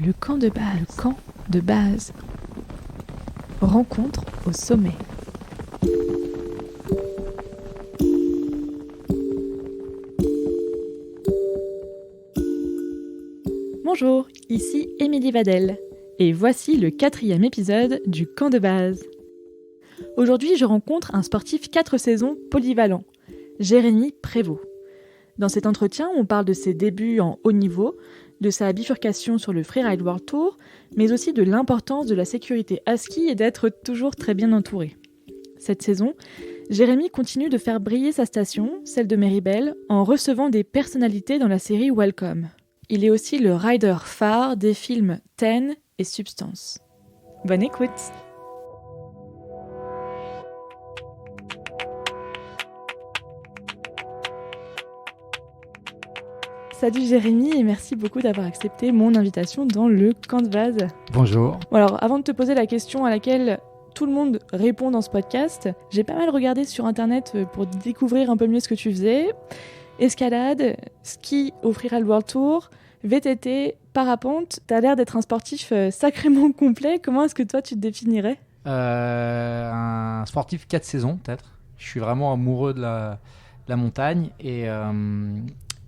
Le camp de base. Le camp de base. Rencontre au sommet. Bonjour, ici Émilie Vadel. Et voici le 4e épisode du camp de base. Aujourd'hui, je rencontre un sportif 4 saisons polyvalent, Jérémy Prévost. Dans cet entretien, on parle de ses débuts en haut niveau, de sa bifurcation sur le Freeride World Tour, mais aussi de l'importance de la sécurité à ski et d'être toujours très bien entouré. Cette saison, Jérémy continue de faire briller sa station, celle de Méribel, en recevant des personnalités dans la série Welcome. Il est aussi le rider phare des films Ten et Substance. Bonne écoute! Salut Jérémy et merci beaucoup d'avoir accepté mon invitation dans le camp de base. Bonjour. Bon alors, avant de te poser la question à laquelle tout le monde répond dans ce podcast, j'ai pas mal regardé sur internet pour découvrir un peu mieux ce que tu faisais. Escalade, ski au Freeride World Tour, VTT, parapente, t'as l'air d'être un sportif sacrément complet. Comment est-ce que toi tu te définirais ? Un sportif 4 saisons peut-être. Je suis vraiment amoureux de la montagne et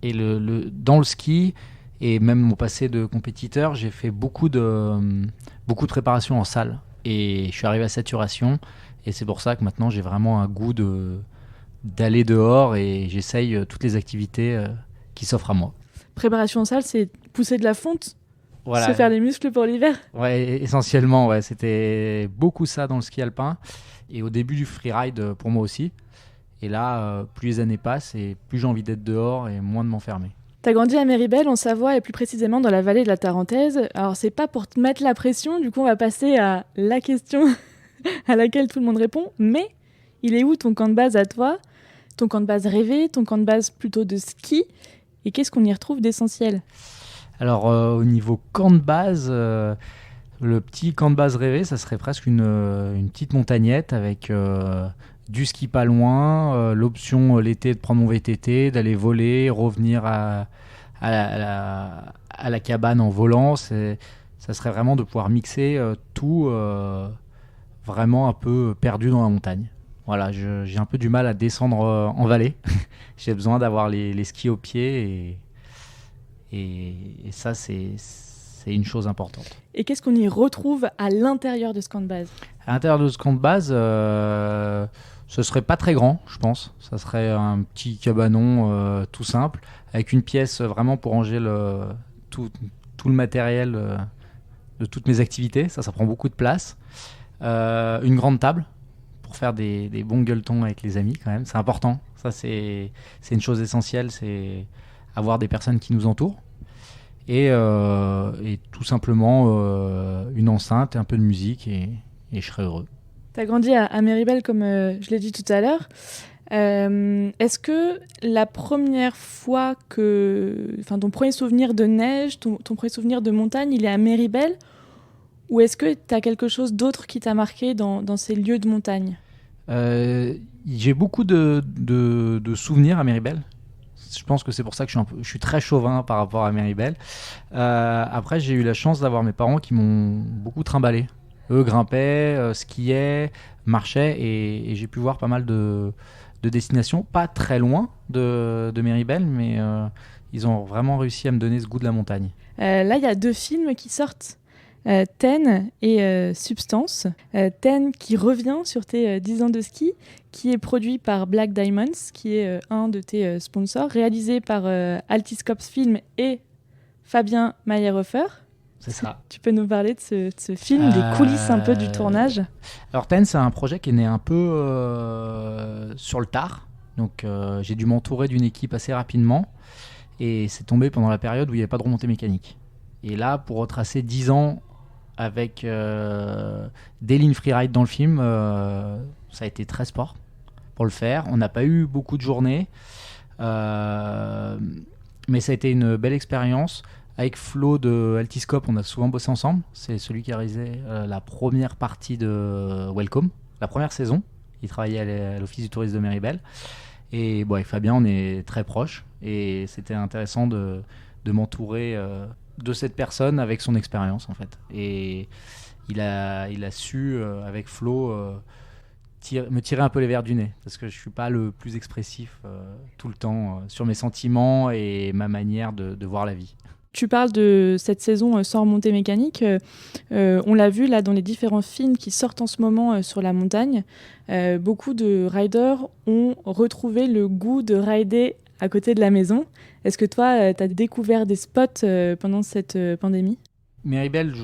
dans le ski et même mon passé de compétiteur, j'ai fait beaucoup de préparation en salle et je suis arrivé à saturation et c'est pour ça que maintenant j'ai vraiment un goût d'aller dehors et j'essaye toutes les activités qui s'offrent à moi. Préparation en salle, c'est pousser de la fonte, voilà. Se faire les muscles pour l'hiver. Ouais, essentiellement, ouais, c'était beaucoup ça dans le ski alpin et au début du freeride pour moi aussi. Et là, plus les années passent et plus j'ai envie d'être dehors et moins de m'enfermer. T'as grandi à Méribel, en Savoie, et plus précisément dans la vallée de la Tarentaise. Alors, c'est pas pour te mettre la pression, du coup, on va passer à la question à laquelle tout le monde répond. Mais, il est où ton camp de base à toi ? Ton camp de base rêvé, ton camp de base plutôt de ski ? Et qu'est-ce qu'on y retrouve d'essentiel ? Alors, au niveau camp de base, le petit camp de base rêvé, ça serait presque une petite montagnette avec du ski pas loin, l'option l'été de prendre mon VTT, d'aller voler, revenir à la cabane en volant. Ça serait vraiment de pouvoir mixer tout vraiment un peu perdu dans la montagne. Voilà, j'ai un peu du mal à descendre en vallée. J'ai besoin d'avoir les skis aux pieds et ça, c'est une chose importante. Et qu'est-ce qu'on y retrouve à l'intérieur de ce camp de base ? À l'intérieur de ce camp de base, ce serait pas très grand, je pense. Ça serait un petit cabanon tout simple, avec une pièce vraiment pour ranger tout le matériel de toutes mes activités. Ça prend beaucoup de place. Une grande table pour faire des bons gueuletons avec les amis quand même. C'est important. Ça, c'est une chose essentielle, c'est avoir des personnes qui nous entourent. Et tout simplement une enceinte et un peu de musique et je serais heureux. Tu as grandi à Méribel, comme je l'ai dit tout à l'heure. Est-ce que la première fois ton premier souvenir de neige, ton premier souvenir de montagne, il est à Méribel ? Ou est-ce que tu as quelque chose d'autre qui t'a marqué dans ces lieux de montagne ? J'ai beaucoup de souvenirs à Méribel. Je pense que c'est pour ça que je suis très chauvin par rapport à Méribel. Après, j'ai eu la chance d'avoir mes parents qui m'ont beaucoup trimballé. Eux grimpaient, skiaient, marchaient et j'ai pu voir pas mal de destinations, pas très loin de Méribel, mais ils ont vraiment réussi à me donner ce goût de la montagne. Là, il y a 2 films qui sortent. Ten et Substance. Ten qui revient sur tes 10 ans de ski, qui est produit par Black Diamonds, qui est un de tes sponsors, réalisé par Altiscopes Film et Fabien Mayerhofer. C'est ça. Tu peux nous parler de ce film, des coulisses un peu du tournage ? Alors Ten, c'est un projet qui est né un peu sur le tard. Donc j'ai dû m'entourer d'une équipe assez rapidement et c'est tombé pendant la période où il n'y avait pas de remontée mécanique. Et là, pour retracer 10 ans avec des lignes freeride dans le film, ça a été très sport pour le faire. On n'a pas eu beaucoup de journées, mais ça a été une belle expérience. Avec Flo de Altiscope, on a souvent bossé ensemble. C'est celui qui a réalisé la première partie de Welcome, la première saison. Il travaillait à l'Office du tourisme de Méribel. Et bon, avec Fabien, on est très proches. Et c'était intéressant de m'entourer de cette personne avec son expérience en fait. Et il a su avec Flo me tirer un peu les verres du nez parce que je suis pas le plus expressif tout le temps sur mes sentiments et ma manière de voir la vie. Tu parles de cette saison sans remontée mécanique. On l'a vu là dans les différents films qui sortent en ce moment sur la montagne. Beaucoup de riders ont retrouvé le goût de rider à côté de la maison. Est-ce que toi, tu as découvert des spots pendant cette pandémie ? Méribel,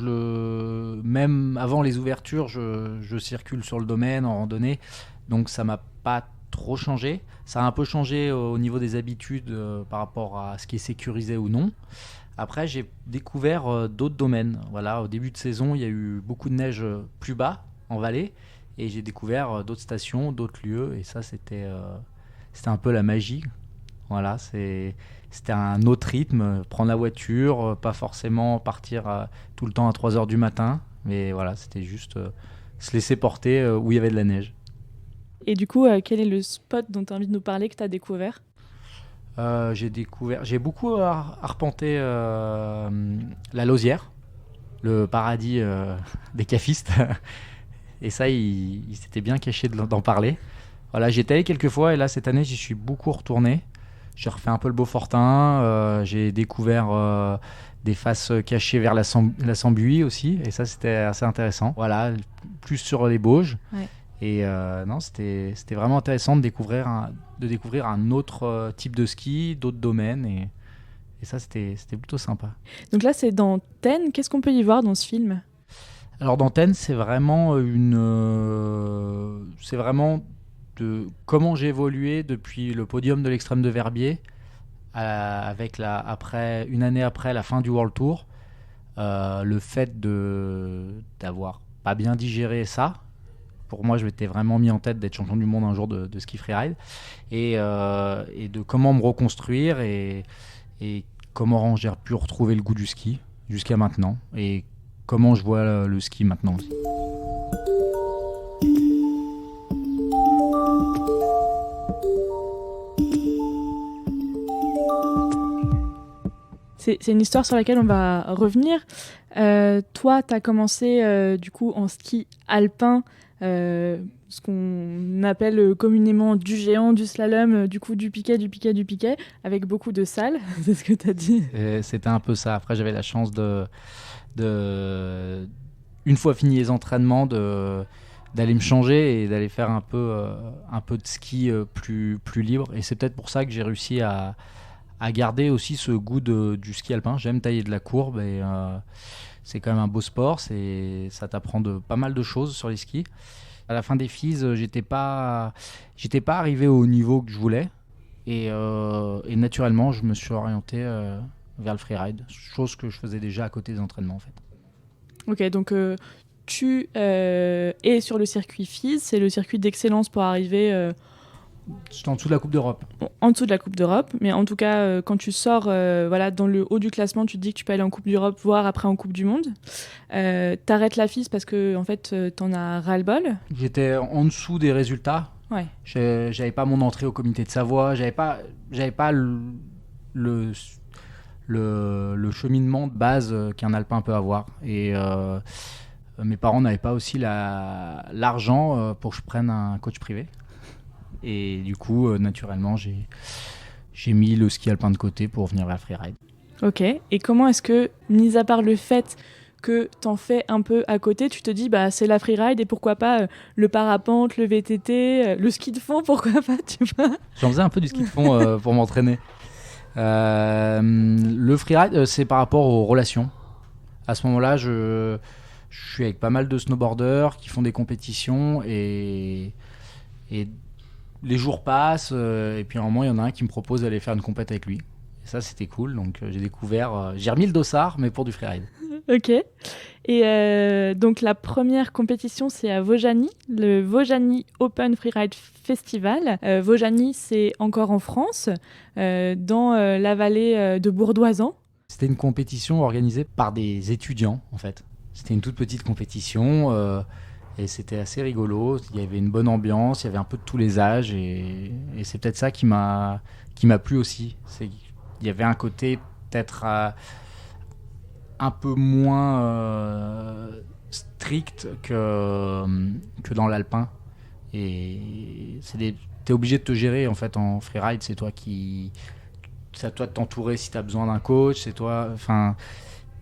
même avant les ouvertures, je circule sur le domaine en randonnée, donc ça m'a pas trop changé. Ça a un peu changé au niveau des habitudes par rapport à ce qui est sécurisé ou non. Après, j'ai découvert d'autres domaines. Voilà, au début de saison, il y a eu beaucoup de neige plus bas, en vallée, et j'ai découvert d'autres stations, d'autres lieux, et ça, c'était un peu la magie. Voilà, c'était un autre rythme, prendre la voiture, pas forcément partir tout le temps à 3h du matin, mais voilà, c'était juste se laisser porter où il y avait de la neige. Et du coup, quel est le spot dont tu as envie de nous parler que tu as découvert ? J'ai beaucoup arpenté la Lausière, le paradis des cafistes. Et ça, il s'était bien caché d'en parler. Voilà, j'étais allé quelques fois et là, cette année, j'y suis beaucoup retourné. J'ai refait un peu le Beaufortin. J'ai découvert des faces cachées vers la Sambuie aussi. Et ça, c'était assez intéressant. Voilà, plus sur les Bauges. Ouais. Et non, c'était vraiment intéressant de découvrir un autre type de ski, d'autres domaines. Et ça, c'était plutôt sympa. Donc là, c'est dans Ten. Qu'est-ce qu'on peut y voir dans ce film ? Alors, dans Ten, c'est vraiment de comment j'ai évolué depuis le podium de l'Extrême de Verbier, avec une année après la fin du World Tour. Le fait d'avoir pas bien digéré ça. Pour moi, je m'étais vraiment mis en tête d'être champion du monde un jour de ski freeride et de comment me reconstruire et comment j'ai pu retrouver le goût du ski jusqu'à maintenant et comment je vois le ski maintenant aussi. C'est une histoire sur laquelle on va revenir. Toi, tu as commencé du coup en ski alpin, ce qu'on appelle communément du géant, du slalom, du coup du piquet, avec beaucoup de salles. C'est ce que tu as dit. C'était un peu ça. Après, j'avais la chance une fois fini les entraînements, d'aller me changer et d'aller faire un peu de ski plus libre. Et c'est peut-être pour ça que j'ai réussi à garder aussi ce goût du ski alpin. J'aime tailler de la courbe et c'est quand même un beau sport. Ça t'apprend pas mal de choses sur les skis. À la fin des FIS, j'étais pas arrivé au niveau que je voulais et naturellement, je me suis orienté vers le freeride, chose que je faisais déjà à côté des entraînements en fait. Ok, donc tu es sur le circuit FIS, c'est le circuit d'excellence pour arriver... J'étais en dessous de la Coupe d'Europe. En dessous de la Coupe d'Europe, mais en tout cas, quand tu sors dans le haut du classement, tu te dis que tu peux aller en Coupe d'Europe, voire après en Coupe du Monde. T'arrêtes la FIS parce que en fait, t'en as ras-le-bol. J'étais en dessous des résultats. Ouais. J'avais pas mon entrée au comité de Savoie. J'avais pas le cheminement de base qu'un alpin peut avoir. Et mes parents n'avaient pas aussi l'argent pour que je prenne un coach privé. Et du coup, naturellement, j'ai mis le ski alpin de côté pour venir vers le freeride. Ok. Et comment est-ce que, mis à part le fait que t'en fais un peu à côté, tu te dis c'est la freeride et pourquoi pas le parapente, le VTT, le ski de fond, pourquoi pas, tu vois ? J'en faisais un peu du ski de fond pour m'entraîner. Le freeride, c'est par rapport aux relations. À ce moment-là, je suis avec pas mal de snowboarders qui font des compétitions et les jours passent et puis à un moment il y en a un qui me propose d'aller faire une compète avec lui. Et ça c'était cool, donc j'ai remis le dossard mais pour du freeride. Ok. Et donc la première compétition c'est à Vaujany, le Vaujany Open Freeride Festival. Vaujany c'est encore en France, dans la vallée de Bourdoisan. C'était une compétition organisée par des étudiants en fait. C'était une toute petite compétition et c'était assez rigolo. Il y avait une bonne ambiance, il y avait un peu de tous les âges et c'est peut-être ça qui m'a plu aussi. Il y avait un côté peut-être un peu moins strict que dans l'alpin. Et t'es obligé de te gérer en fait en freeride. C'est à toi de t'entourer si t'as besoin d'un coach. C'est toi. Enfin,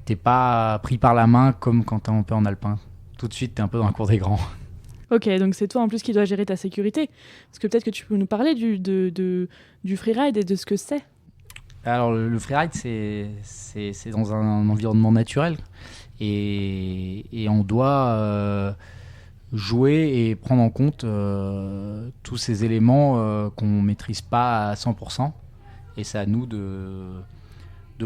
t'es pas pris par la main comme quand t'es un peu en alpin. Tout de suite, t'es un peu dans la cour des grands. Ok, donc c'est toi en plus qui dois gérer ta sécurité. Parce que peut-être que tu peux nous parler du freeride et de ce que c'est. Alors le freeride, c'est dans un environnement naturel et on doit jouer et prendre en compte tous ces éléments qu'on maîtrise pas à 100%. Et c'est à nous de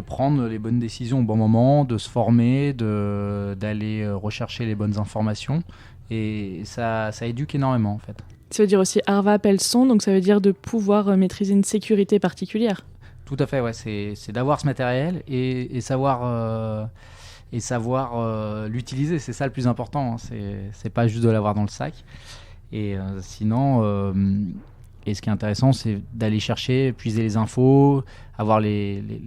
prendre les bonnes décisions au bon moment, de se former, d'aller rechercher les bonnes informations. Et ça éduque énormément en fait. Ça veut dire aussi Arva appelle son, donc ça veut dire de pouvoir maîtriser une sécurité particulière. Tout à fait, ouais. C'est d'avoir ce matériel et savoir l'utiliser. C'est ça le plus important. Hein. C'est pas juste de l'avoir dans le sac. Et sinon, et ce qui est intéressant, c'est d'aller chercher, puiser les infos, avoir les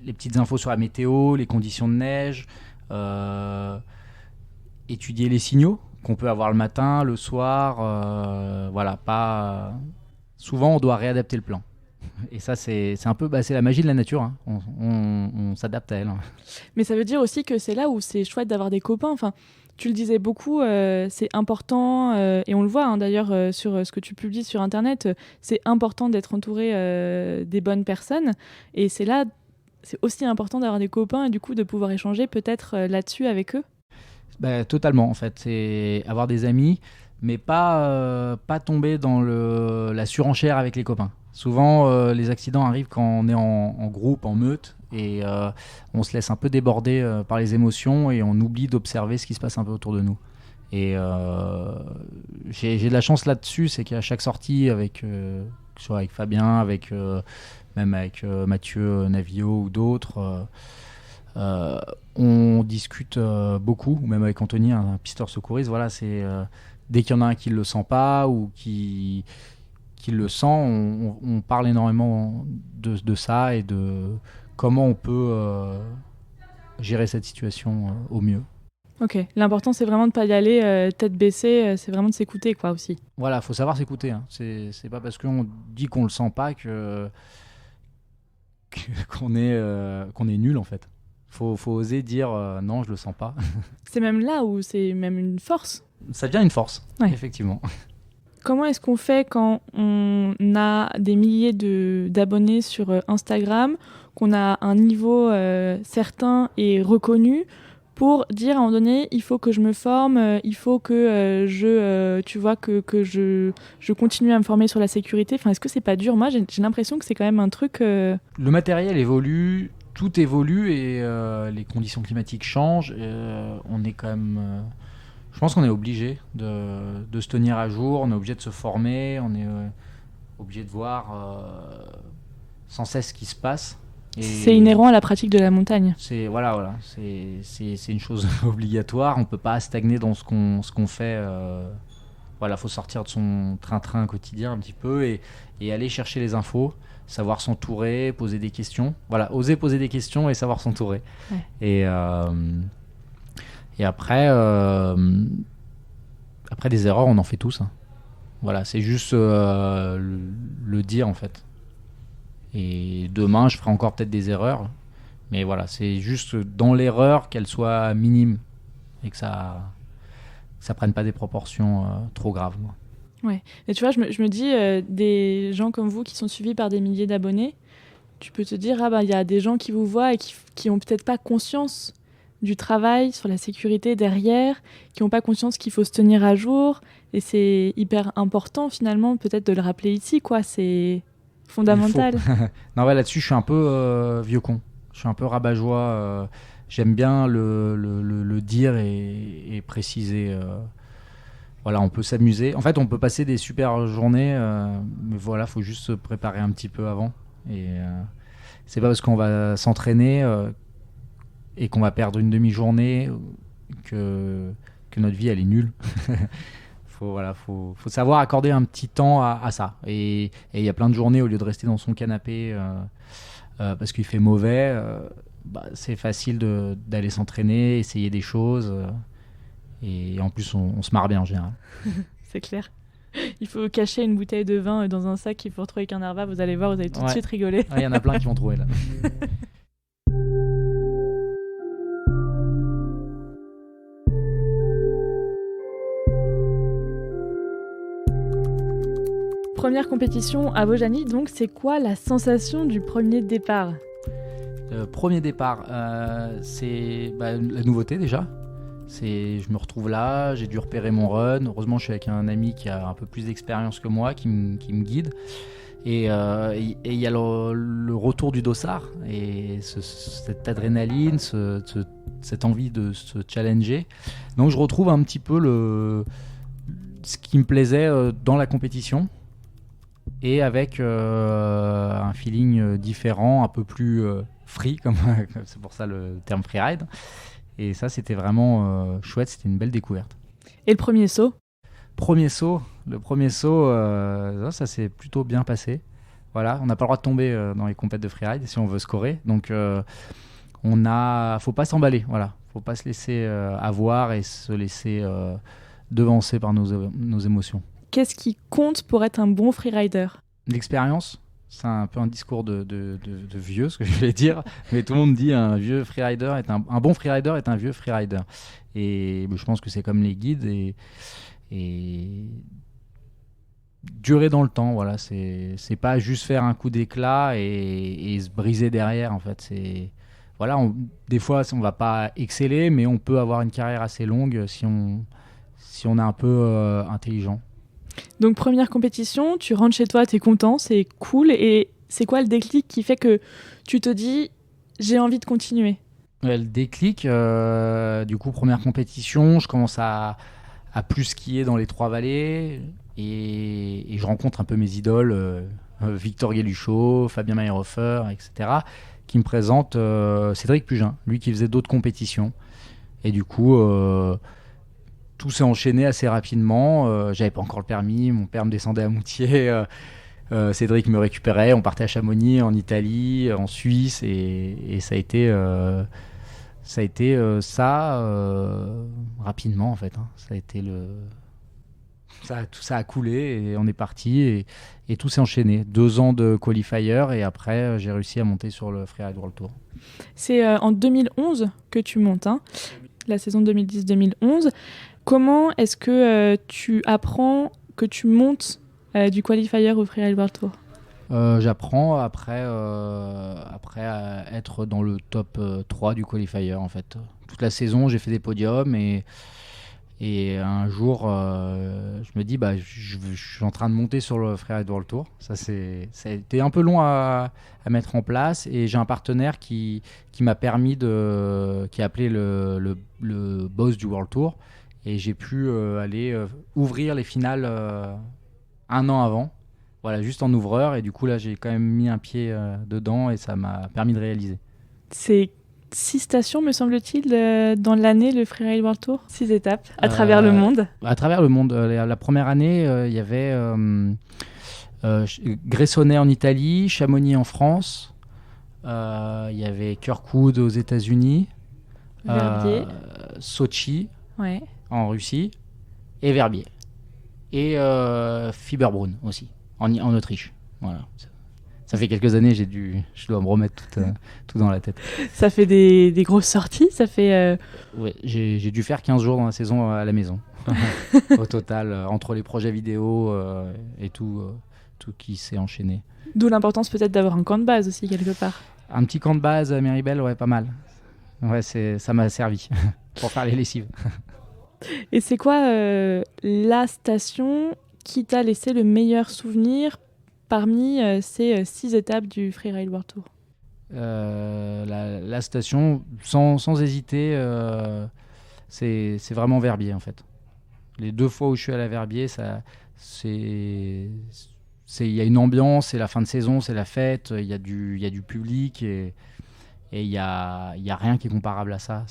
petites infos sur la météo, les conditions de neige, étudier les signaux qu'on peut avoir le matin, le soir. Voilà, pas. Souvent, on doit réadapter le plan. Et ça, c'est un peu c'est la magie de la nature. Hein. On s'adapte à elle. Hein. Mais ça veut dire aussi que c'est là où c'est chouette d'avoir des copains. Enfin, tu le disais beaucoup, c'est important, et on le voit hein, d'ailleurs sur ce que tu publies sur Internet, c'est important d'être entouré des bonnes personnes. Et c'est aussi important d'avoir des copains et du coup de pouvoir échanger peut-être là-dessus avec eux. Totalement, en fait. C'est avoir des amis, mais pas tomber dans la surenchère avec les copains. Souvent, les accidents arrivent quand on est en groupe, en meute, et on se laisse un peu déborder par les émotions et on oublie d'observer ce qui se passe un peu autour de nous. Et j'ai de la chance là-dessus, c'est qu'à chaque sortie, soit avec Fabien, même avec Mathieu Navillot ou d'autres, on discute beaucoup, ou même avec Anthony, un pisteur secouriste. Voilà, c'est dès qu'il y en a un qui ne le sent pas ou qui le sent, on parle énormément de ça et de comment on peut gérer cette situation au mieux. Ok, l'important c'est vraiment de ne pas y aller tête baissée, c'est vraiment de s'écouter quoi aussi. Voilà, il faut savoir s'écouter. Hein. C'est pas parce qu'on dit qu'on le sent pas qu'on est nul en fait. Faut oser dire non, je le sens pas. C'est même là où c'est même une force. Ça devient une force, ouais. Effectivement. Comment est-ce qu'on fait quand on a des milliers d'abonnés sur Instagram, qu'on a un niveau certain et reconnu, pour dire à un moment donné, il faut que je me forme, il faut que je continue à me former sur la sécurité. Enfin, est-ce que c'est pas dur ? Moi, j'ai l'impression que c'est quand même un truc... Le matériel évolue, tout évolue et les conditions climatiques changent. On est quand même... je pense qu'on est obligé de se tenir à jour, on est obligé de se former, on est obligé de voir sans cesse ce qui se passe. Et c'est inhérent à la pratique de la montagne. C'est une chose obligatoire. On ne peut pas stagner dans ce qu'on fait. Voilà, faut sortir de son train-train quotidien un petit peu et aller chercher les infos, savoir s'entourer, poser des questions. Voilà, oser poser des questions et savoir s'entourer. Ouais. Et après des erreurs, on en fait tous. Hein. Voilà, c'est juste le dire en fait. Et demain, je ferai encore peut-être des erreurs. Mais voilà, c'est juste dans l'erreur qu'elle soit minime et que ça prenne pas des proportions trop graves. Moi. Ouais. Et tu vois, je me dis, des gens comme vous qui sont suivis par des milliers d'abonnés, tu peux te dire, y a des gens qui vous voient et qui ont peut-être pas conscience du travail sur la sécurité derrière, qui n'ont pas conscience qu'il faut se tenir à jour. Et c'est hyper important finalement peut-être de le rappeler ici, quoi. C'est fondamental. Non, ouais, là-dessus, je suis un peu vieux con. Je suis un peu rabat-joie. J'aime bien le dire et préciser. Voilà, on peut s'amuser. En fait, on peut passer des super journées, mais voilà, faut juste se préparer un petit peu avant. Et c'est pas parce qu'on va s'entraîner et qu'on va perdre une demi-journée que notre vie elle est nulle. Faut savoir accorder un petit temps à ça. Et il y a plein de journées, au lieu de rester dans son canapé parce qu'il fait mauvais, c'est facile d'aller s'entraîner, essayer des choses. Et en plus, on se marre bien en général. C'est clair. Il faut cacher une bouteille de vin dans un sac, il faut retrouver qu'un Nerva, vous allez voir, vous allez tout de suite rigoler. Il y en a plein qui vont trouver là. Première compétition à Vaujany, donc c'est quoi la sensation du premier départ ? Le premier départ, c'est la nouveauté déjà. Je me retrouve là, j'ai dû repérer mon run. Heureusement, je suis avec un ami qui a un peu plus d'expérience que moi, qui me guide. Et il y a le retour du dossard et cette adrénaline, cette envie de se challenger. Donc je retrouve un petit peu ce qui me plaisait dans la compétition et avec un feeling différent, un peu plus free, c'est pour ça le terme freeride. Et ça, c'était vraiment chouette, c'était une belle découverte. Et le premier saut ? Le premier saut, ça s'est plutôt bien passé. Voilà, on n'a pas le droit de tomber dans les compètes de freeride si on veut scorer. Donc, faut pas s'emballer. Voilà, faut pas se laisser avoir et se laisser devancer par nos émotions. Qu'est-ce qui compte pour être un bon freerider ? L'expérience. C'est un peu un discours de vieux, ce que je vais dire, mais tout le monde dit un bon freerider est un vieux freerider. Et je pense que c'est comme les guides et durer dans le temps. Voilà, c'est pas juste faire un coup d'éclat et se briser derrière. En fait, des fois on va pas exceller, mais on peut avoir une carrière assez longue si on est un peu intelligent. Donc première compétition, tu rentres chez toi, t'es content, c'est cool. Et c'est quoi le déclic qui fait que tu te dis j'ai envie de continuer ? Le déclic, du coup première compétition, je commence à plus skier dans les Trois-Vallées et je rencontre un peu mes idoles, Victor Guéluchot, Fabien Mayerhofer, etc. qui me présentent Cédric Pugin, lui qui faisait d'autres compétitions. Et du coup... tout s'est enchaîné assez rapidement. J'avais pas encore le permis, mon père me descendait à Moutier, Cédric me récupérait, on partait à Chamonix, en Italie, en Suisse, et ça a été rapidement en fait. Hein. Ça a été tout ça a coulé et on est parti et tout s'est enchaîné. 2 ans de qualifier et après j'ai réussi à monter sur le Freeride World Tour. C'est en 2011 que tu montes, hein, la saison 2010-2011. Comment est-ce que tu apprends que tu montes du qualifier au Freeride World Tour ? J'apprends après à être dans le top 3 du qualifier en fait. Toute la saison, j'ai fait des podiums et un jour, je me dis je suis en train de monter sur le Freeride World Tour. Ça a été un peu long à mettre en place et j'ai un partenaire qui m'a permis qui a appelé le boss du World Tour. Et j'ai pu aller ouvrir les finales 1 an avant, voilà, juste en ouvreur. Et du coup, là, j'ai quand même mis un pied dedans et ça m'a permis de réaliser. C'est 6 stations, me semble-t-il, dans l'année, le Freeride World Tour. 6 étapes à travers le monde. À travers le monde. La première année, il y avait Gressoney en Italie, Chamonix en France, il y avait Kirkwood aux États-Unis, Sochi. Ouais. En Russie, et Verbier. Et Fieberbrunn aussi, en Autriche. Voilà. Ça fait quelques années, je dois me remettre tout dans la tête. Ça fait des grosses sorties, ça fait... Ouais, j'ai dû faire 15 jours dans la saison à la maison. Au total, entre les projets vidéo et tout qui s'est enchaîné. D'où l'importance peut-être d'avoir un camp de base aussi, quelque part. Un petit camp de base à Méribel, ouais, pas mal. Ouais, ça m'a servi pour faire les lessives. Et c'est quoi la station qui t'a laissé le meilleur souvenir parmi ces 6 étapes du Freeride World Tour ? La station, sans hésiter, c'est vraiment Verbier en fait. Les 2 fois où je suis allé à Verbier, il y a une ambiance, c'est la fin de saison, c'est la fête, il y a du public et il y a rien qui est comparable à ça.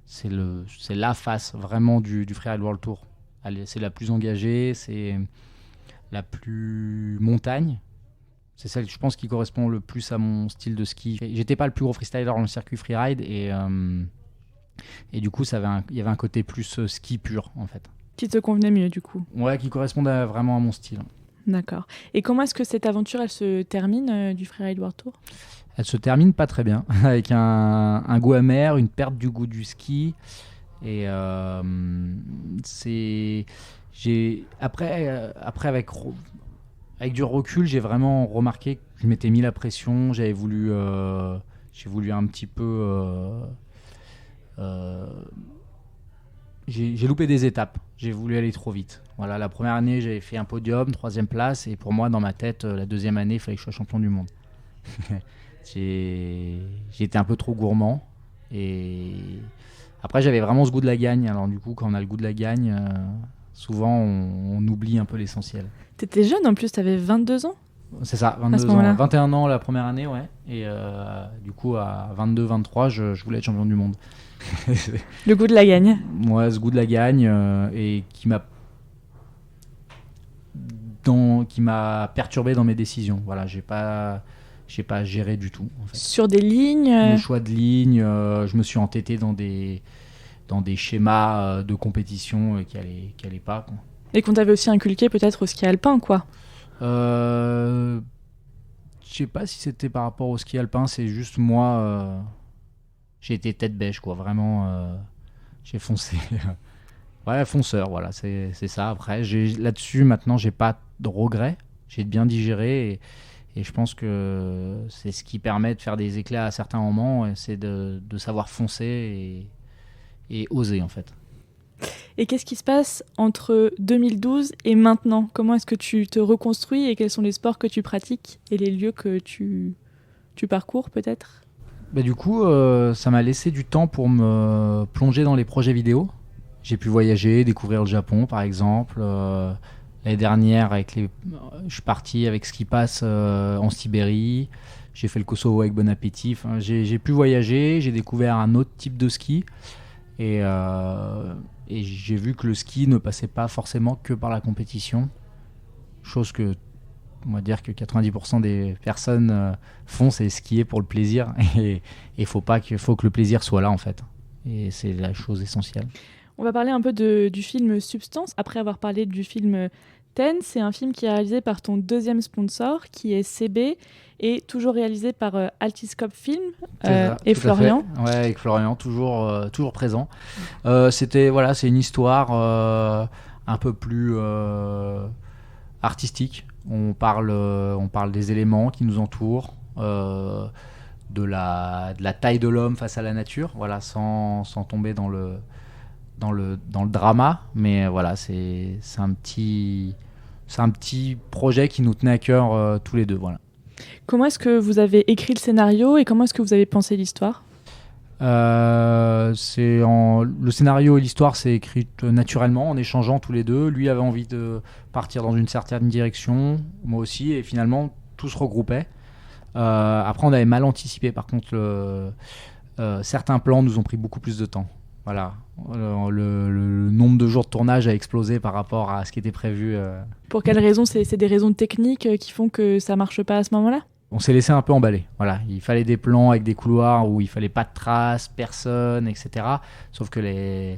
C'est la face vraiment du Freeride World Tour. C'est la plus engagée, c'est la plus montagne. C'est celle, je pense, qui correspond le plus à mon style de ski. J'étais pas le plus gros freestyler dans le circuit freeride et du coup, il y avait un côté plus ski pur, en fait. Qui te convenait mieux, du coup. Ouais, qui correspondait vraiment à mon style. D'accord. Et comment est-ce que cette aventure, elle se termine du Freeride World Tour ? Elle se termine pas très bien, avec un goût amer, une perte du goût du ski. Et après avec du recul, j'ai vraiment remarqué que je m'étais mis la pression. J'ai voulu un petit peu. J'ai loupé des étapes. J'ai voulu aller trop vite. Voilà, la première année, j'avais fait un podium, 3e place, et pour moi, dans ma tête, la deuxième année, il fallait que je sois champion du monde. J'ai été un peu trop gourmand. Et après, j'avais vraiment ce goût de la gagne. Alors du coup, quand on a le goût de la gagne, souvent, on oublie un peu l'essentiel. T'étais jeune en plus, t'avais 22 ans ? C'est ça, 22 ans. 21 ans la première année, ouais. Et du coup, à 22-23, je voulais être champion du monde. Le goût de la gagne. Ouais, ce goût de la gagne et qui m'a perturbé dans mes décisions. Voilà, j'ai pas géré du tout. En fait. Sur des lignes Le choix de ligne, je me suis entêté dans des schémas de compétition qui allaient pas. Quoi. Et qu'on t'avait aussi inculqué peut-être au ski alpin, quoi. Je sais pas si c'était par rapport au ski alpin, c'est juste moi, j'ai été tête bêche, quoi. Vraiment, j'ai foncé. Ouais, fonceur, voilà, c'est ça. Après, là-dessus, maintenant, j'ai pas de regrets. J'ai bien digéré et je pense que c'est ce qui permet de faire des éclats à certains moments, c'est de savoir foncer et oser, en fait. Et qu'est-ce qui se passe entre 2012 et maintenant ? Comment est-ce que tu te reconstruis et quels sont les sports que tu pratiques et les lieux que tu parcours peut-être ? Bah, du coup, ça m'a laissé du temps pour me plonger dans les projets vidéo. J'ai pu voyager, découvrir le Japon par exemple. L'année dernière, je suis parti avec Ski Pass en Sibérie. J'ai fait le Kosovo avec Bon Appétit. Enfin, j'ai pu voyager, j'ai découvert un autre type de ski. Et j'ai vu que le ski ne passait pas forcément que par la compétition. Chose que, on va dire que 90% des personnes font, c'est skier pour le plaisir. Et il faut que le plaisir soit là, en fait. Et c'est la chose essentielle. On va parler un peu du film Substance. Après avoir parlé du film Ten, c'est un film qui est réalisé par ton deuxième sponsor, qui est CB, et toujours réalisé par Altiscope Film et Florian. Ouais, avec Florian, toujours présent. C'est une histoire un peu plus artistique. On parle des éléments qui nous entourent, de la taille de l'homme face à la nature, voilà, sans tomber dans le drama, mais voilà, c'est un petit projet qui nous tenait à cœur tous les deux, voilà. Comment est-ce que vous avez écrit le scénario et comment est-ce que vous avez pensé l'histoire ? Le scénario et l'histoire s'est écrit naturellement en échangeant tous les deux. Lui avait envie de partir dans une certaine direction, moi aussi, et finalement tout se regroupait. Après, on avait mal anticipé. Par contre, certains plans nous ont pris beaucoup plus de temps. Voilà, le nombre de jours de tournage a explosé par rapport à ce qui était prévu. Pour quelles raisons ? C'est des raisons techniques qui font que ça marche pas à ce moment-là ? On s'est laissé un peu emballer. Voilà, il fallait des plans avec des couloirs où il fallait pas de traces, personne, etc. Sauf que il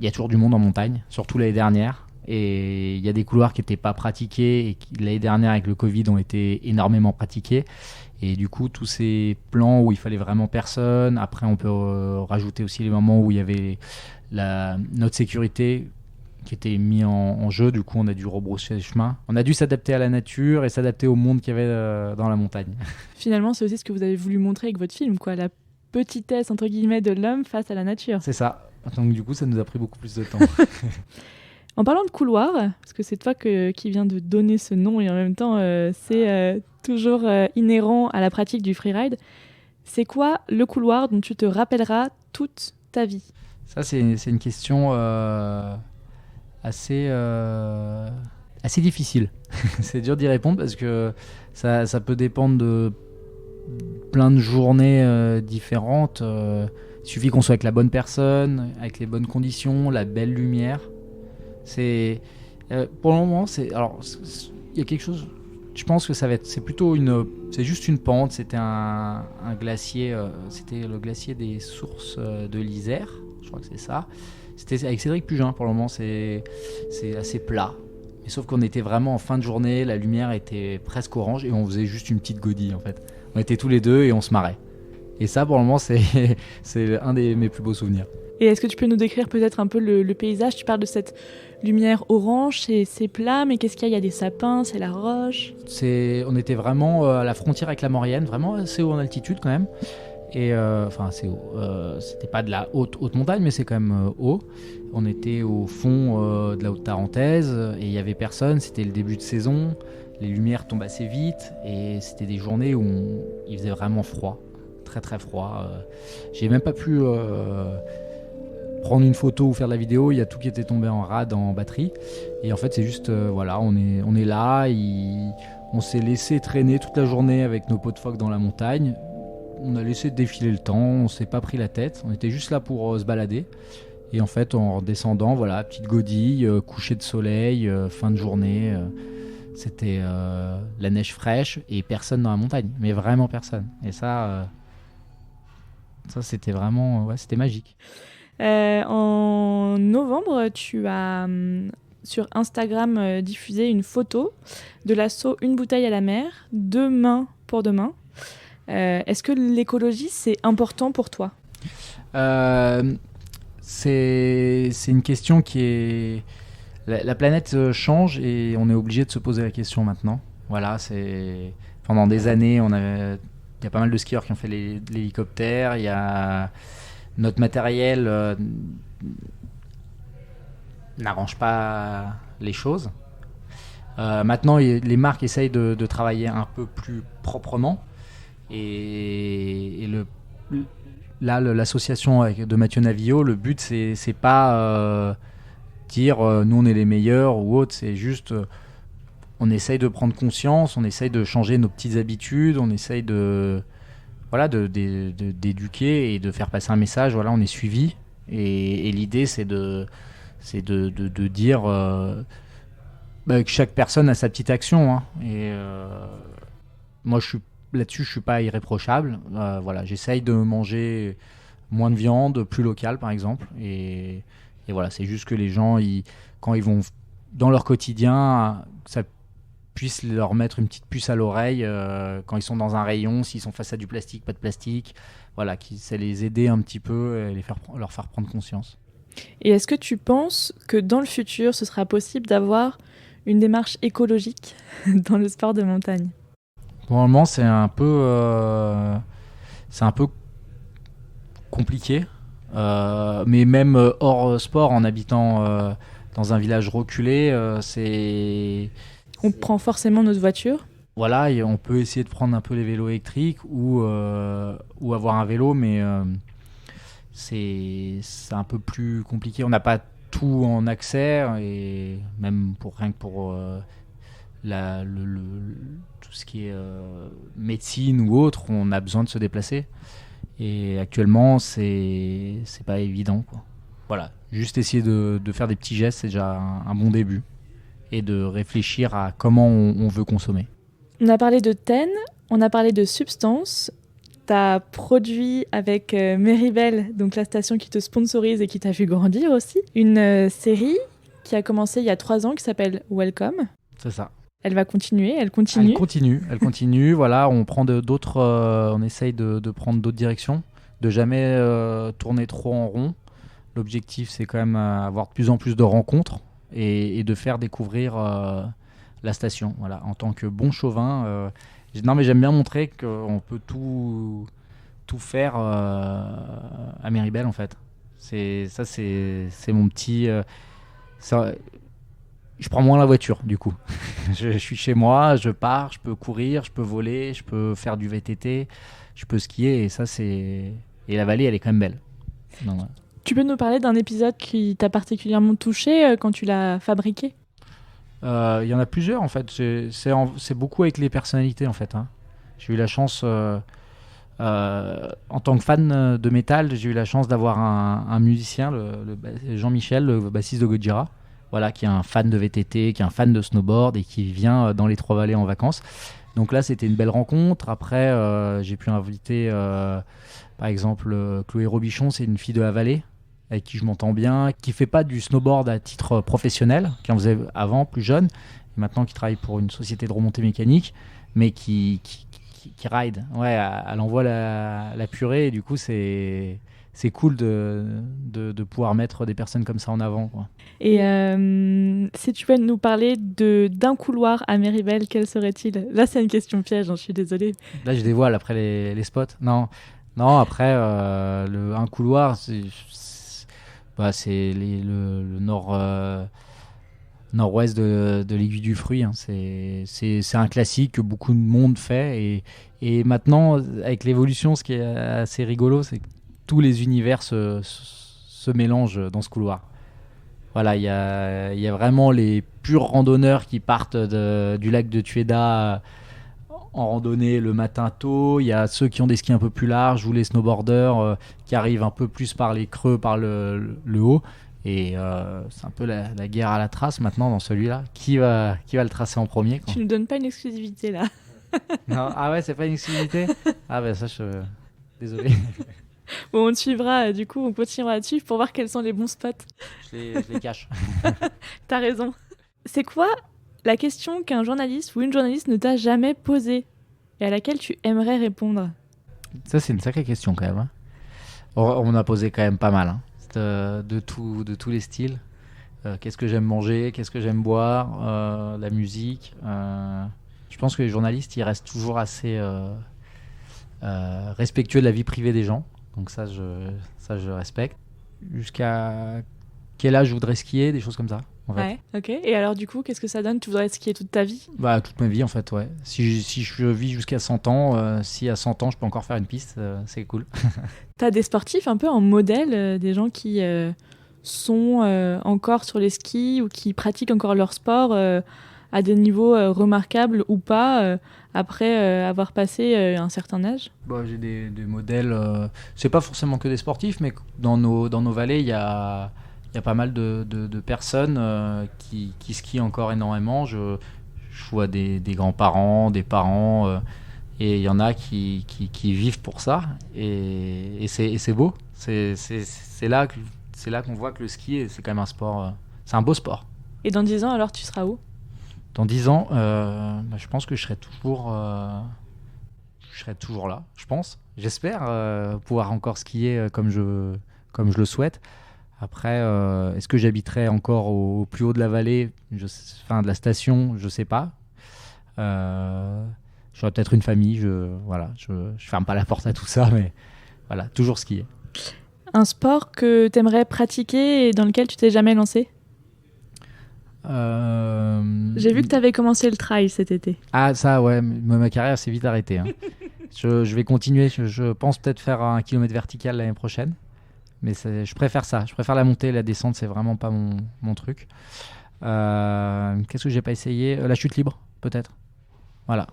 y a toujours du monde en montagne, surtout l'année dernière. Et il y a des couloirs qui n'étaient pas pratiqués et qui, l'année dernière, avec le Covid, ont été énormément pratiqués. Et du coup, tous ces plans où il fallait vraiment personne. Après, on peut rajouter aussi les moments où il y avait notre sécurité qui était mis en jeu. Du coup, on a dû rebrousser le chemin. On a dû s'adapter à la nature et s'adapter au monde qu'il y avait dans la montagne. Finalement, c'est aussi ce que vous avez voulu montrer avec votre film, quoi, la petitesse, entre guillemets, de l'homme face à la nature. C'est ça. Donc du coup, ça nous a pris beaucoup plus de temps. En parlant de couloir, parce que c'est toi qui viens de donner ce nom et en même temps c'est toujours inhérent à la pratique du freeride, c'est quoi le couloir dont tu te rappelleras toute ta vie ? Ça, c'est une question assez difficile. C'est dur d'y répondre parce que ça peut dépendre de plein de journées différentes. Il suffit qu'on soit avec la bonne personne, avec les bonnes conditions, la belle lumière. Pour le moment, il y a quelque chose je pense que c'est plutôt c'est juste une pente. C'était un glacier, c'était le glacier des sources de l'Isère, je crois que c'est ça. C'était avec Cédric Pugin. Pour le moment, c'est assez plat. Mais sauf qu'on était vraiment en fin de journée, la lumière était presque orange et on faisait juste une petite godille en fait. On était tous les deux et on se marrait. Et ça, pour le moment, c'est un de mes plus beaux souvenirs. Et est-ce que tu peux nous décrire peut-être un peu le paysage ? Tu parles de cette lumière orange, c'est plat, mais qu'est-ce qu'il y a ? Il y a des sapins, c'est la roche. On était vraiment à la frontière avec la Maurienne, vraiment assez haut en altitude quand même. Et enfin assez haut. C'était pas de la haute montagne, mais c'est quand même haut. On était au fond de la haute Tarentaise et il y avait personne. C'était le début de saison. Les lumières tombent assez vite et c'était des journées où il faisait vraiment froid, très très froid. J'ai même pas pu prendre une photo ou faire de la vidéo. Il y a tout qui était tombé en rade en batterie. Et en fait, c'est juste voilà, on est là. On s'est laissé traîner toute la journée avec nos pots de phoque dans la montagne. On a laissé défiler le temps, on s'est pas pris la tête, on était juste là pour se balader. Et en fait, en redescendant, voilà, petite godille, coucher de soleil, fin de journée. C'était la neige fraîche et personne dans la montagne, mais vraiment personne. Et ça c'était vraiment, c'était magique. En novembre, tu as sur Instagram diffusé une photo de l'assaut Une bouteille à la mer, demain pour demain. Est-ce que l'écologie, c'est important pour toi ? C'est une question qui est... La planète change et on est obligé de se poser la question maintenant. Voilà, pendant des années, il y a pas mal de skieurs qui ont fait l'hélicoptère. Il y a notre matériel n'arrange pas les choses. Maintenant, les marques essayent de travailler un peu plus proprement. Et l'association de Mathieu Navillot, le but c'est pas dire nous on est les meilleurs ou autre, c'est juste on essaye de prendre conscience, on essaye de changer nos petites habitudes, on essaye d'éduquer et de faire passer un message. Voilà, on est suivi et l'idée c'est de dire que chaque personne a sa petite action, hein. Et moi là-dessus, je suis pas irréprochable. Voilà, j'essaye de manger moins de viande, plus local, par exemple. Et voilà, c'est juste que les gens, quand ils vont dans leur quotidien, ça puisse leur mettre une petite puce à l'oreille quand ils sont dans un rayon, s'ils sont face à du plastique, pas de plastique. Voilà, ça les aider un petit peu et leur faire prendre conscience. Et est-ce que tu penses que dans le futur, ce sera possible d'avoir une démarche écologique dans le sport de montagne ? Pour le moment, c'est un peu compliqué. Mais même hors sport, en habitant dans un village reculé, on prend forcément notre voiture. Voilà, et on peut essayer de prendre un peu les vélos électriques ou avoir un vélo, mais c'est un peu plus compliqué. On n'a pas tout en accès, et même rien que pour tout ce qui est médecine ou autre, on a besoin de se déplacer. Et actuellement, c'est pas évident, quoi. Voilà, juste essayer de faire des petits gestes, c'est déjà un bon début. Et de réfléchir à comment on veut consommer. On a parlé de TEN, on a parlé de substances. Tu as produit avec Meribel, donc la station qui te sponsorise et qui t'a vu grandir aussi, une série qui a commencé il y a 3 ans qui s'appelle Welcome. C'est ça. Elle va continuer, elle continue. Elle continue. Voilà, on prend on essaye de prendre d'autres directions, de jamais tourner trop en rond. L'objectif, c'est quand même avoir de plus en plus de rencontres et de faire découvrir la station. Voilà, en tant que bon chauvin, non mais j'aime bien montrer qu'on peut tout faire à Meribel en fait. C'est mon petit. Je prends moins la voiture du coup. je suis chez moi, je pars, je peux courir, je peux voler, je peux faire du VTT, je peux skier et la vallée elle est quand même belle. Donc, ouais. Tu peux nous parler d'un épisode qui t'a particulièrement touché quand tu l'as fabriqué ? Il y en a plusieurs en fait. C'est beaucoup avec les personnalités en fait, hein. J'ai eu la chance, en tant que fan de métal, j'ai eu la chance d'avoir un musicien, Jean-Michel, le bassiste de Gojira, voilà, qui est un fan de VTT, qui est un fan de snowboard et qui vient dans les Trois-Vallées en vacances. Donc là, c'était une belle rencontre. Après, j'ai pu inviter, par exemple, Chloé Robichon, c'est une fille de la vallée, avec qui je m'entends bien, qui fait pas du snowboard à titre professionnel, qui en faisait avant, plus jeune, et maintenant qui travaille pour une société de remontée mécanique, mais qui ride. Ouais, elle envoie la purée, et du coup, c'est cool de pouvoir mettre des personnes comme ça en avant, quoi. Et si tu peux nous parler d'un couloir à Méribel, quel serait-il ? Là, c'est une question piège, je suis désolée. Là, je dévoile après les spots. Non, après, un couloir, c'est le nord-ouest de l'Aiguille du Fruit. Hein. C'est un classique que beaucoup de monde fait. Et maintenant, avec l'évolution, ce qui est assez rigolo, c'est que tous les univers se mélangent dans ce couloir. Voilà, il y a vraiment les purs randonneurs qui partent du lac de Tueda en randonnée le matin tôt. Il y a ceux qui ont des skis un peu plus larges ou les snowboarders qui arrivent un peu plus par les creux, par le haut. Et c'est un peu la guerre à la trace maintenant dans celui-là. Qui va le tracer en premier, quoi. Tu ne donnes pas une exclusivité là. Non, ah ouais, c'est pas une exclusivité. Ah ben ça, désolé. Bon, on te suivra, du coup, on continuera à te suivre pour voir quels sont les bons spots. Je les cache. T'as raison. C'est quoi la question qu'un journaliste ou une journaliste ne t'a jamais posée et à laquelle tu aimerais répondre ? Ça, c'est une sacrée question quand même. Hein. On a posé quand même pas mal. Hein. De tous les styles. Qu'est-ce que j'aime manger ? Qu'est-ce que j'aime boire ? La musique. Je pense que les journalistes, ils restent toujours assez respectueux de la vie privée des gens. Donc ça, je respecte. Jusqu'à quel âge je voudrais skier, des choses comme ça, en fait. Ouais, ok. Et alors, du coup, qu'est-ce que ça donne ? Tu voudrais skier toute ta vie ? Bah, toute ma vie, en fait, ouais. Si je vis jusqu'à 100 ans, si à 100 ans, je peux encore faire une piste, c'est cool. T'as des sportifs un peu en modèle, des gens qui sont encore sur les skis ou qui pratiquent encore leur sport à des niveaux remarquables ou pas après avoir passé un certain âge ? Bah, j'ai des modèles, c'est pas forcément que des sportifs, mais dans nos vallées, il y a pas mal de personnes qui skient encore énormément. Je vois des grands-parents, des parents, et il y en a qui vivent pour ça, et c'est beau. C'est là qu'on voit que le ski, c'est quand même un sport, c'est un beau sport. Et dans 10 ans, alors, tu seras où ? Dans 10 ans, je pense que je serai toujours là, je pense. J'espère pouvoir encore skier comme je le souhaite. Après, est-ce que j'habiterai encore au plus haut de la vallée, de la station ? Je sais pas. J'aurai peut-être une famille. Je ferme pas la porte à tout ça, mais voilà, toujours skier. Un sport que tu aimerais pratiquer et dans lequel tu t'es jamais lancé ? J'ai vu que tu avais commencé le trail cet été. Ah, ça, ouais, ma carrière s'est vite arrêtée. Hein. Je vais continuer. Je pense peut-être faire 1 kilomètre vertical l'année prochaine. Mais je préfère ça. Je préfère la montée. La descente, c'est vraiment pas mon truc. Qu'est-ce que j'ai pas essayé ? La chute libre, peut-être. Voilà.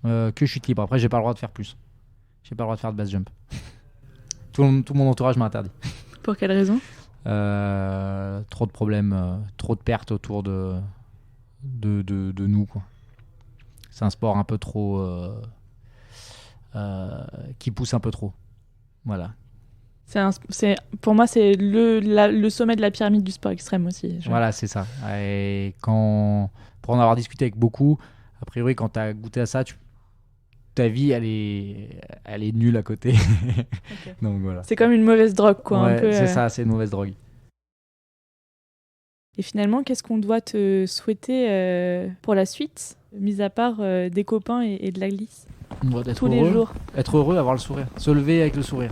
Que chute libre. Après, j'ai pas le droit de faire plus. J'ai pas le droit de faire de base jump. Tout mon entourage m'a interdit. Pour quelle raison ? Trop de problèmes, trop de pertes autour de nous, quoi. C'est un sport un peu trop qui pousse un peu trop. Voilà. Pour moi, c'est le sommet de la pyramide du sport extrême aussi. Voilà, c'est ça. Et pour en avoir discuté avec beaucoup, a priori, quand tu as goûté à ça, ta vie, elle est nulle à côté. Okay. Donc voilà. C'est comme une mauvaise drogue, quoi. Ouais, un peu, c'est ça, c'est une mauvaise drogue. Et finalement, qu'est-ce qu'on doit te souhaiter pour la suite, mis à part des copains et de la glisse ? Tous les jours. Être heureux, avoir le sourire. Se lever avec le sourire.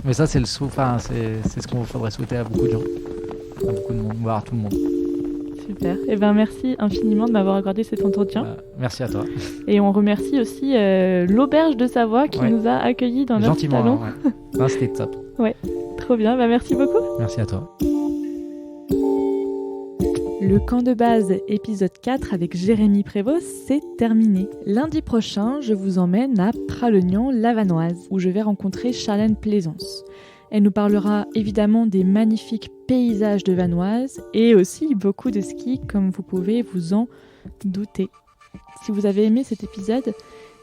Mais ça, c'est ce qu'on faudrait souhaiter à beaucoup de gens. À beaucoup de monde, voire à tout le monde. Super. Et merci infiniment de m'avoir accordé cet entretien. Merci à toi. Et on remercie aussi l'Auberge de Savoie qui nous a accueillis dans leur salon. Ouais. Non, c'était top. Ouais, trop bien. Merci beaucoup. Merci à toi. Le camp de base, épisode 4 avec Jérémy Prévost, c'est terminé. Lundi prochain, je vous emmène à Pralognan-Lavanoise, où je vais rencontrer Charlène Plaisance. Elle nous parlera évidemment des magnifiques paysages de Vanoise et aussi beaucoup de ski, comme vous pouvez vous en douter. Si vous avez aimé cet épisode,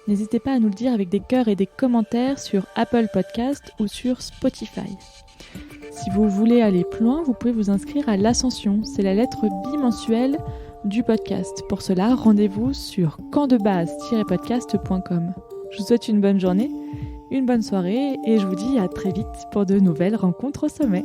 n'hésitez pas à nous le dire avec des cœurs et des commentaires sur Apple Podcast ou sur Spotify. Si vous voulez aller plus loin, vous pouvez vous inscrire à l'Ascension. C'est la lettre bimensuelle du podcast. Pour cela, rendez-vous sur campdebase-podcast.com. Je vous souhaite une bonne journée, une bonne soirée et je vous dis à très vite pour de nouvelles rencontres au sommet.